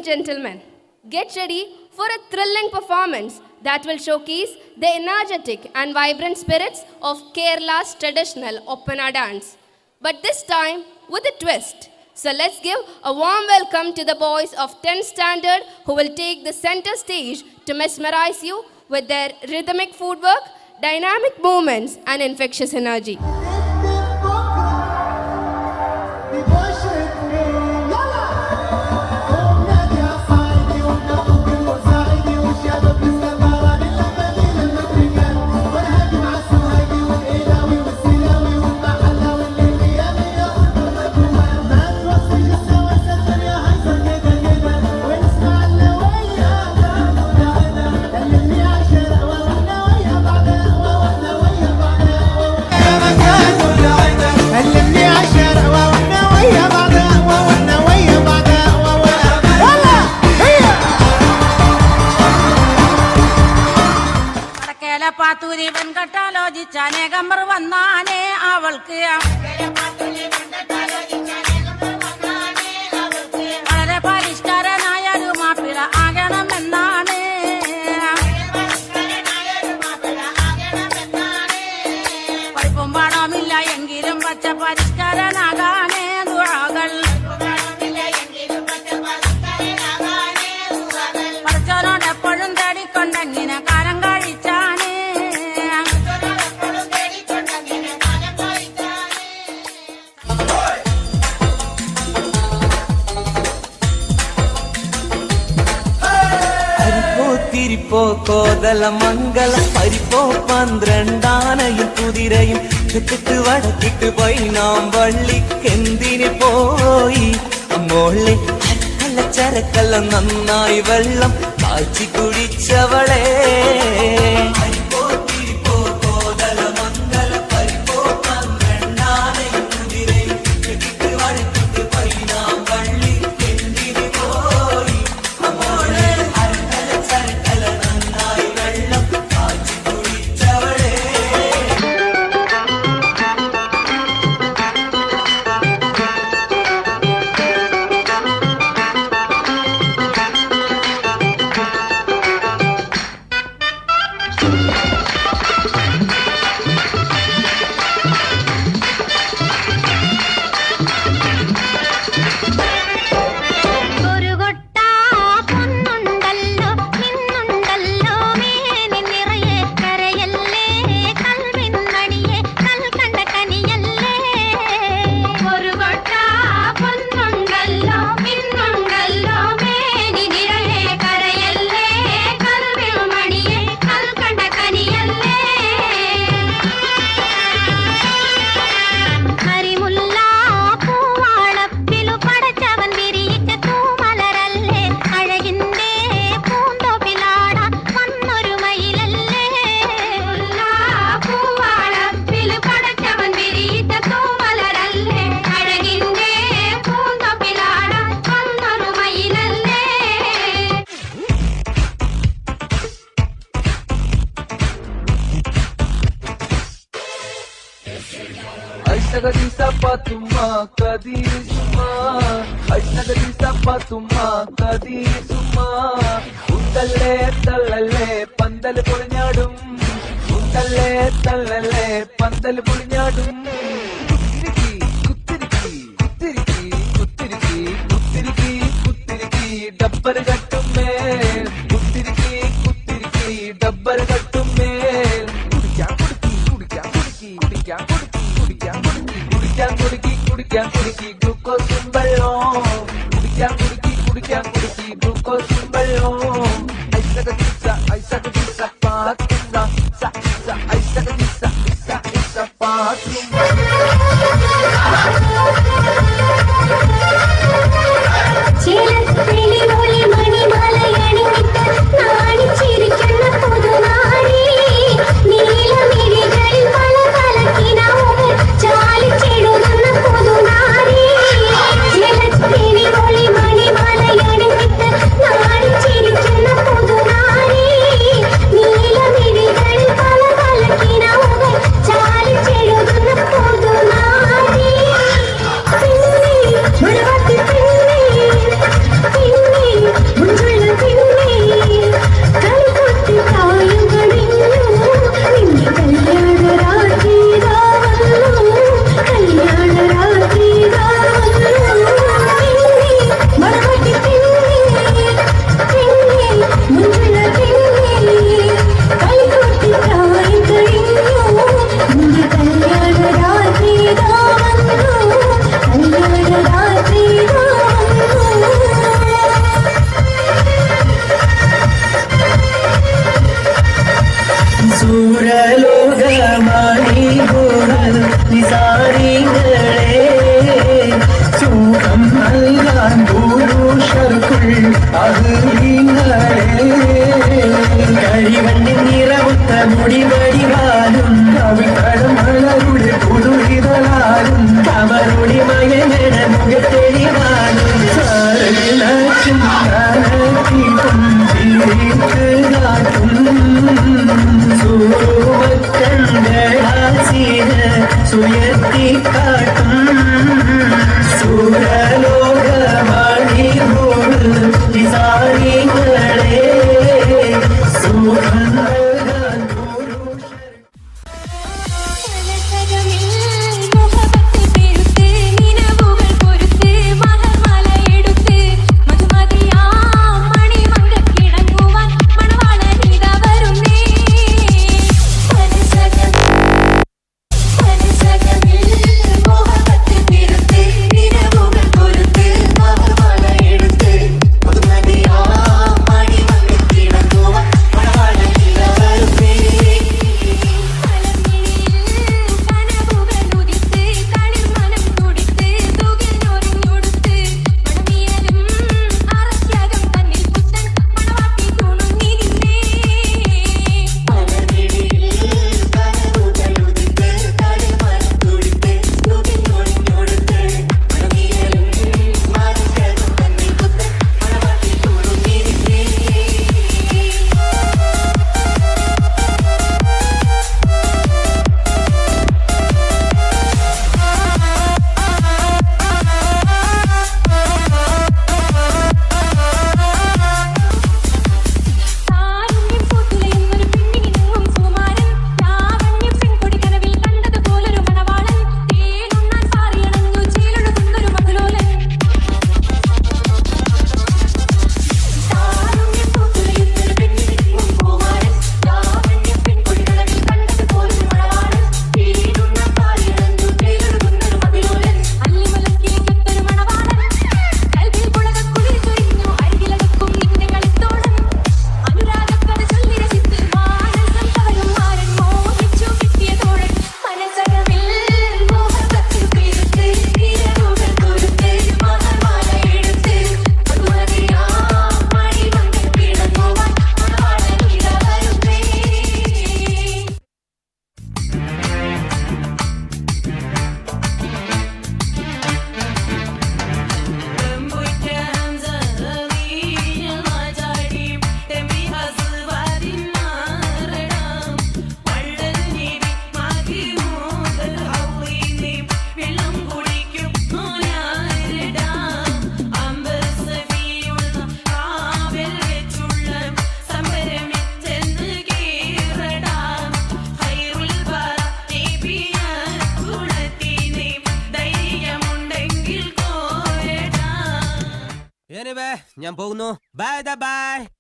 gentlemen, get ready for a thrilling performance that will showcase the energetic and vibrant spirits of Kerala's traditional Oppana dance. But this time with a twist. So let's give a warm welcome to the boys of 10th standard who will take the center stage to mesmerize you with their rhythmic footwork, dynamic movements and infectious energy. പാത്തൂരി വെങ്കട്ടാലോചിച്ചാനേ കമ്മർ വന്നാനേ അവൾക്ക് വളരെ പരിഷ്കാരനായൊരു മാപ്പിള ആകണമെന്നാണ് പഠിപ്പും പാടമില്ല എങ്കിലും പച്ച പരിഷ്കാരനാകാനേ ദുആകൾ പഠിച്ചവനോട് എപ്പോഴും തേടിക്കൊണ്ടെങ്ങനെ കാലം കഴിച്ചാനേ തിരിപ്പോ കോതല മംഗള പരിപ്പോ 12 കുതിരയും ചുറ്റിട്ട് വടക്കിട്ട് പോയി നാം വള്ളിക്കെന്തിന് പോയി മോളെ അല്ല ചരക്കല്ല നന്നായി വെള്ളം കാച്ചി കുടിച്ചവളെ Aisha sapatuma kadisuma Aisha sapatuma kadisuma Undalle tallale pandal purinyadum Undalle tallale pandal purinyadum Kuttiriki kuttiriki kuttiriki kuttiriki kuttiriki kuttiriki dabbar gattumme Kuttiriki kuttiriki dabbar gattumme Kudikya kudiki kudikya കുടിക്കാൻ കുടുക്കി ഗ്ലൂക്കോസും വെള്ളം കുടിക്കാൻ കുടുക്കി ഗ്ലൂക്കോസും വെള്ളം ഐസക പാത്തുന്ന പാത്തുന്ന ഞാൻ പോകുന്നു. Bye bye.